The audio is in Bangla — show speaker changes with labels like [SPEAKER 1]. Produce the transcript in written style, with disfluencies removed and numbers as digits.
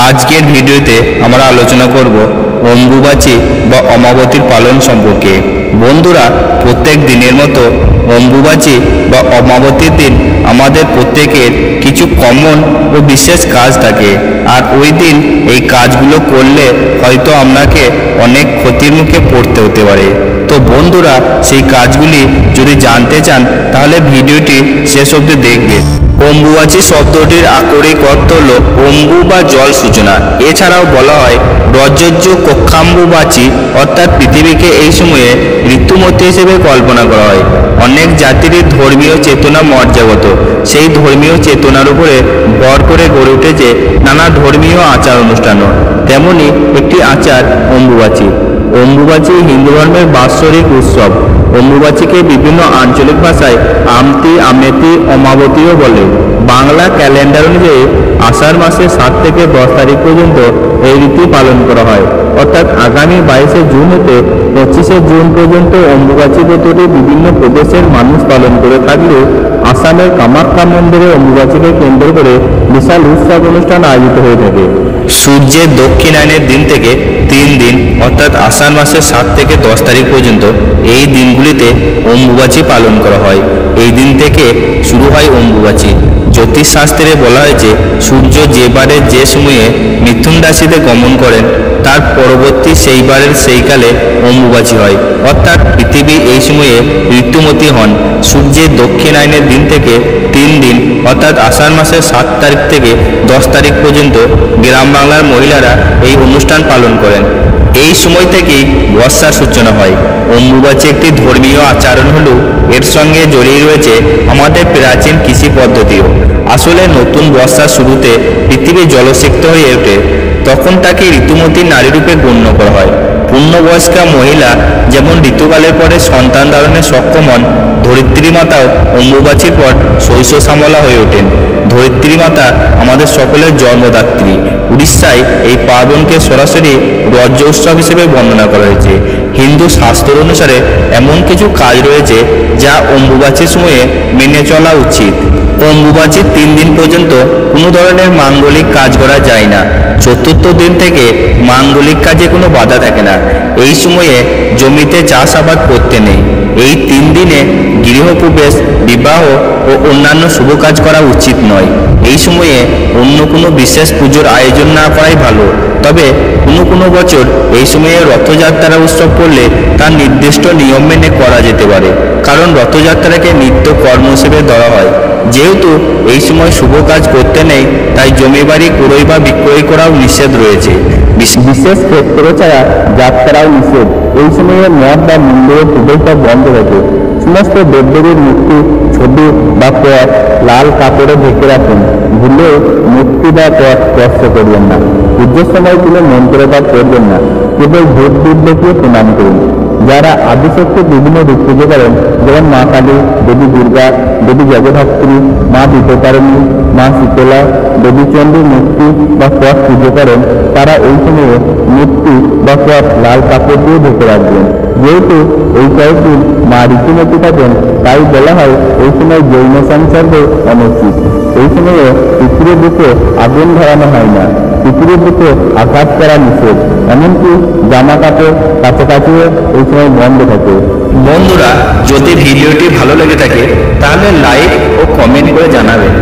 [SPEAKER 1] আজকের ভিডিওতে আমরা আলোচনা করব অম্বুবাচী বা অমাবতীর পালন সম্পর্কে। বন্ধুরা, প্রত্যেক দিনের মতো অম্বুবাচী বা অমাবতীর দিন আমাদের প্রত্যেকের কিছু কমন ও বিশেষ কাজ থাকে, আর ওই দিন এই কাজগুলো করলে হয়তো আপনাকে অনেক ক্ষতির মুখে পড়তে হতে পারে। তো বন্ধুরা, সেই কাজগুলি যদি জানতে চান তাহলে ভিডিওটি শেষ অবধি দেখবেন। অম্বুবাচী শব্দটির আক্ষরিক অর্থ হল অম্বু বা জল সূচনা। এছাড়াও বলা হয় রজস্ব কক্ষাম্বুবাচী, অর্থাৎ পৃথিবীকে এই সময়ে ঋতুমতী হিসেবে কল্পনা করা হয়। অনেক জাতিরই ধর্মীয় চেতনা মর্যাগত, সেই ধর্মীয় চেতনার উপরে ভর করে গড়ে উঠেছে নানা ধর্মীয় আচার অনুষ্ঠানও। তেমনই একটি আচার অম্বুবাচী। অম্বুবাচী হিন্দু ধর্মের বাৎসরিক উৎসব। অম্বুবাচীকে বিভিন্ন আঞ্চলিক ভাষায় আমতি, আমেতি, অমাবতীও বলে। বাংলা ক্যালেন্ডার অনুযায়ী আষাঢ় মাসের 7 থেকে 10 তারিখ পর্যন্ত এই রীতি পালন করা হয়। অর্থাৎ আগামী 22শে জুন হতে 25শে জুন পর্যন্ত অম্বুবাচী ব্রতটি বিভিন্ন প্রদেশের মানুষ পালন করে থাকলেও আসামের কামাখ্যা মন্দিরে অম্বুবাচীকে কেন্দ্র করে বিশাল উৎসব অনুষ্ঠান আয়োজিত হয়ে থাকে। সূর্যের দক্ষিণায়নের দিন থেকে 3 দিন অর্থাৎ আষাঢ় মাসের 7 থেকে 10 তারিখ পর্যন্ত এই দিনগুলিতে অম্বুবাচী পালন করা হয়। এই দিন থেকে শুরু হয় অম্বুবাচী। জ্যোতিষশাস্ত্রে বলা হয়েছে সূর্য যে বারে যে সময়ে মিথুন রাশিতে গমন করেন তার পরবর্তী সেইবারের সেইকালে অম্বুবাচী হয়। অর্থাৎ পৃথিবী এই সময়ে ঋতুমতী হন। সূর্যের দক্ষিণায়নের দিন থেকে 3 দিন অর্থাৎ আষাঢ় মাসের 7 তারিখ থেকে 10 তারিখ পর্যন্ত গ্রাম বাংলার মহিলারা এই অনুষ্ঠান পালন করেন। এই সময় থেকেই বর্ষার সূচনা হয়। অম্বুবাচী একটি ধর্মীয় আচরণ হলেও এর সঙ্গে জড়িয়ে রয়েছে আমাদের প্রাচীন কৃষি পদ্ধতিও। আসলে নতুন বর্ষার শুরুতে পৃথিবী জলসিক্ত হয়ে ওঠে, তখন তাকে ঋতুমতী নারী রূপে গণ্য করা হয়। পূর্ণবয়স্কা মহিলা যেমন ঋতুকালের পরে সন্তান ধারণে সক্ষম হন, ধরিত্রী মাতাও অম্বুবাচীর পর শৈশব শ্যামলা হয়ে ওঠেন। ধরিত্রী মাতা আমাদের সকলের জন্মদাত্রী। উড়িষ্যায় এই পার্বণকে সরাসরি রজ উৎসব হিসেবে বর্ণনা করা হয়েছে। হিন্দু শাস্ত্র অনুসারে এমন কিছু কাজ রয়েছে যা অম্বুবাচীর সময়ে মেনে চলা উচিত। অম্বুবাচীর 3 দিন পর্যন্ত কোনো ধরনের মাঙ্গলিক কাজ করা যায় না। চতুর্থ দিন থেকে মাঙ্গলিক কাজে কোনো বাধা থাকে না। এই সময়ে জমিতে চাষাবাদ করতে নেই। এই 3 দিনে গৃহপ্রবেশ, বিবাহ ও অন্যান্য শুভ কাজ করা উচিত নয়। এই সময়ে অন্য কোনো বিশেষ পুজোর আয়োজন না করাই ভালো। তবে কোনো বছর এই সময়ে রথযাত্রা উৎসব করলে তার নির্দিষ্ট নিয়ম মেনে করা যেতে পারে, কারণ রথযাত্রাকে নিত্য কর্ম হিসেবে ধরা হয়। যেহেতু এই সময় শুভ কাজ করতে নেই, তাই জমি বাড়ি ক্রয় বা বিক্রয় করাও নিষেধ রয়েছে। বিশেষ ক্ষেত্র ছাড়া যাত্রাও নিষেধ। এই সময়ে মঠ বা মন্দিরের প্রবেশদ্বার বন্ধ থাকে। সমস্ত দেবদেবীর মূর্তি, ছবি বা পট লাল কাপড়ে ঢেকে রাখুন। ভুলেও মূর্তি বা পট স্পর্শ করবেন না। পুজোর সময় কোনো মন্ত্রপাঠ করবেন না। কেবল ভোট দীপ দেখিয়ে প্রণাম করুন। যারা আদিশক্তির বিভিন্ন রূপ পুজো করেন, যেমন মা কালী, দেবী দুর্গা, দেবী জগদ্ধাত্রী, মা বিপত্তারিণী, মা শীতলা, দেবী চণ্ডীর মূর্তি বা পট পুজো করেন, তারা এই সময়ে মূর্তি বা পট লাল কাপড় দিয়ে ঢেকে রাখবেন। যেহেতু এই কয়েকদিন মা ঋতুমতী থাকেন, তাই বলা হয় এই সময় যৌন সংসর্গ অনুচিত। এই সময়ে পিতৃর বুকে আগুন ধরানো হয় না। পিতৃর বুকে আঘাত করা নিষেধ। এমনকি জামা কাপড় কাছাকাছিও এই সময় বন্ধ থাকে। বন্ধুরা, যদি ভিডিওটি ভালো লেগে থাকে তাহলে লাইক ও কমেন্ট করে জানাবেন।